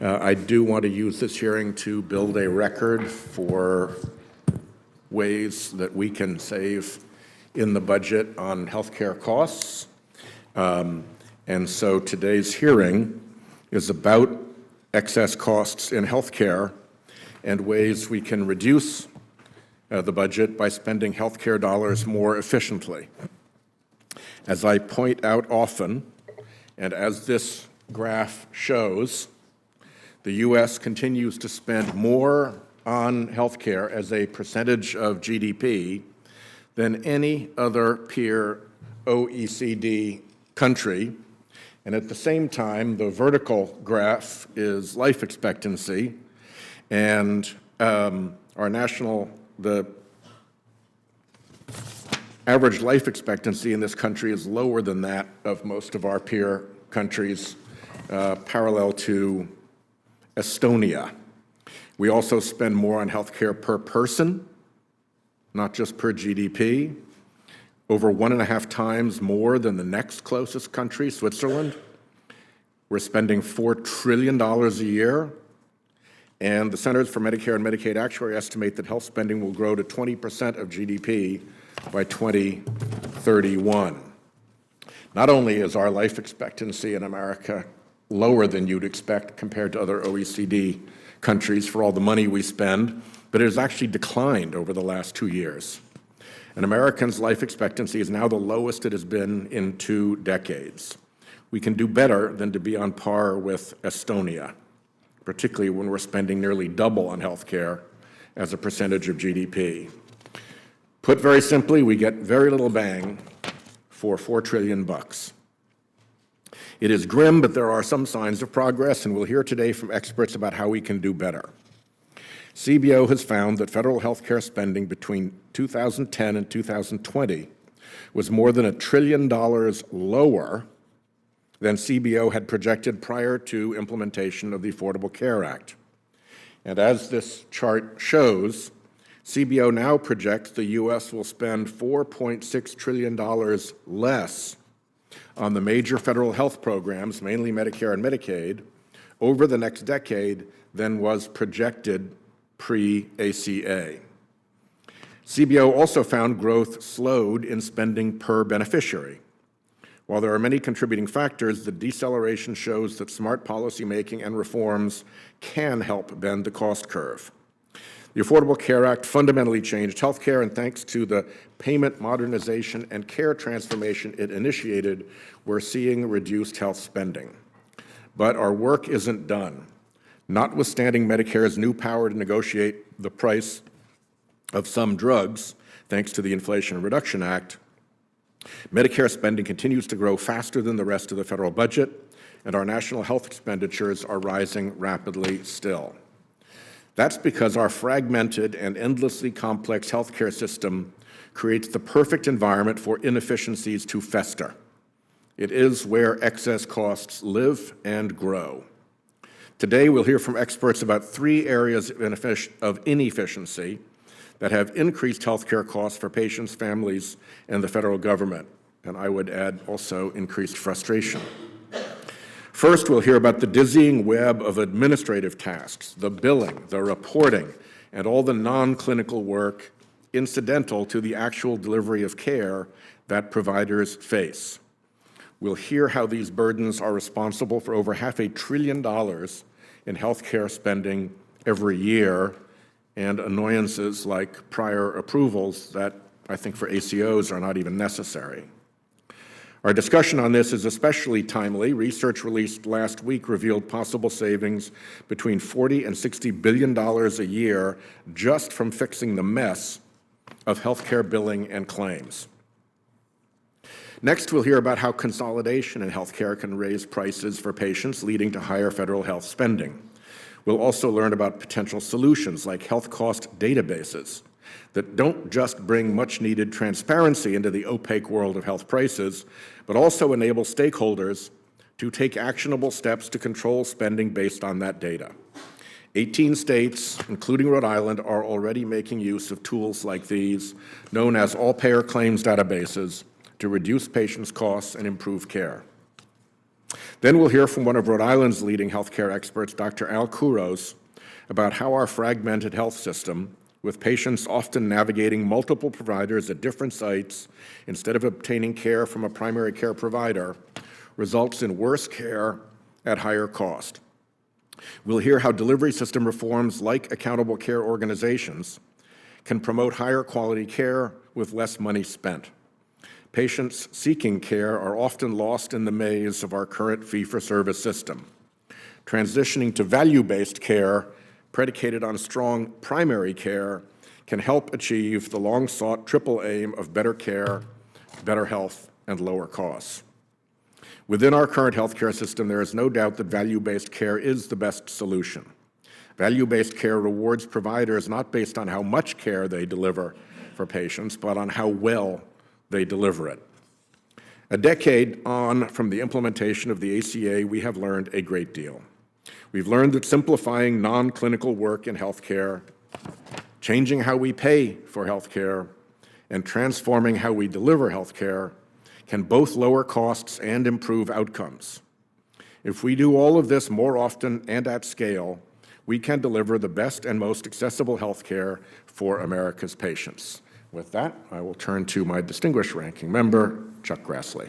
I do want to use this hearing to build a record for ways that we can save in the budget on healthcare costs. And so today's hearing is about excess costs in healthcare and ways we can reduce the budget by spending healthcare dollars more efficiently. As I point out often, and as this graph shows, the U.S. continues to spend more on healthcare as a percentage of GDP than any other peer OECD country. And at the same time, the vertical graph is life expectancy, and the average life expectancy in this country is lower than that of most of our peer countries, parallel to Estonia. We also spend more on healthcare per person, not just per GDP, over 1.5 times more than the next closest country, Switzerland. We're spending $4 trillion a year, and the Centers for Medicare and Medicaid actually estimate that health spending will grow to 20% of GDP by 2031. Not only is our life expectancy in America lower than you'd expect compared to other OECD countries for all the money we spend, but it has actually declined over the last 2 years. And Americans' life expectancy is now the lowest it has been in 2 decades. We can do better than to be on par with Estonia, particularly when we're spending nearly double on health care as a percentage of GDP. Put very simply, we get very little bang for $4 trillion. It is grim, but there are some signs of progress, and we'll hear today from experts about how we can do better. CBO has found that federal health care spending between 2010 and 2020 was more than $1 trillion lower than CBO had projected prior to implementation of the Affordable Care Act. And as this chart shows, CBO now projects the U.S. will spend $4.6 trillion less on the major federal health programs, mainly Medicare and Medicaid, over the next decade than was projected pre-ACA. CBO also found growth slowed in spending per beneficiary. While there are many contributing factors, the deceleration shows that smart policymaking and reforms can help bend the cost curve. The Affordable Care Act fundamentally changed healthcare, and thanks to the payment modernization and care transformation it initiated, we're seeing reduced health spending. But our work isn't done. Notwithstanding Medicare's new power to negotiate the price of some drugs, thanks to the Inflation Reduction Act, Medicare spending continues to grow faster than the rest of the federal budget, and our national health expenditures are rising rapidly still. That's because our fragmented and endlessly complex healthcare system creates the perfect environment for inefficiencies to fester. It is where excess costs live and grow. Today, we'll hear from experts about 3 areas of inefficiency that have increased healthcare costs for patients, families, and the federal government, and I would add also increased frustration. First, we'll hear about the dizzying web of administrative tasks, the billing, the reporting, and all the non-clinical work incidental to the actual delivery of care that providers face. We'll hear how these burdens are responsible for over $500 billion in healthcare spending every year, and annoyances like prior approvals that I think for ACOs are not even necessary. Our discussion on this is especially timely. Research released last week revealed possible savings between $40 and $60 billion a year just from fixing the mess of healthcare billing and claims. Next, we'll hear about how consolidation in healthcare can raise prices for patients, leading to higher federal health spending. We'll also learn about potential solutions like health cost databases that don't just bring much-needed transparency into the opaque world of health prices, but also enable stakeholders to take actionable steps to control spending based on that data. 18 states, including Rhode Island, are already making use of tools like these, known as all-payer claims databases, to reduce patients' costs and improve care. Then we'll hear from one of Rhode Island's leading healthcare experts, Dr. Al Kouros, about how our fragmented health system, with patients often navigating multiple providers at different sites instead of obtaining care from a primary care provider, results in worse care at higher cost. We'll hear how delivery system reforms like accountable care organizations can promote higher quality care with less money spent. Patients seeking care are often lost in the maze of our current fee-for-service system. Transitioning to value-based care predicated on strong primary care can help achieve the long-sought triple aim of better care, better health, and lower costs. Within our current healthcare system, there is no doubt that value-based care is the best solution. Value-based care rewards providers not based on how much care they deliver for patients, but on how well they deliver it. A decade on from the implementation of the ACA, we have learned a great deal. We've learned that simplifying non-clinical work in healthcare, changing how we pay for healthcare, and transforming how we deliver healthcare can both lower costs and improve outcomes. If we do all of this more often and at scale, we can deliver the best and most accessible healthcare for America's patients. With that, I will turn to my distinguished ranking member, Chuck Grassley.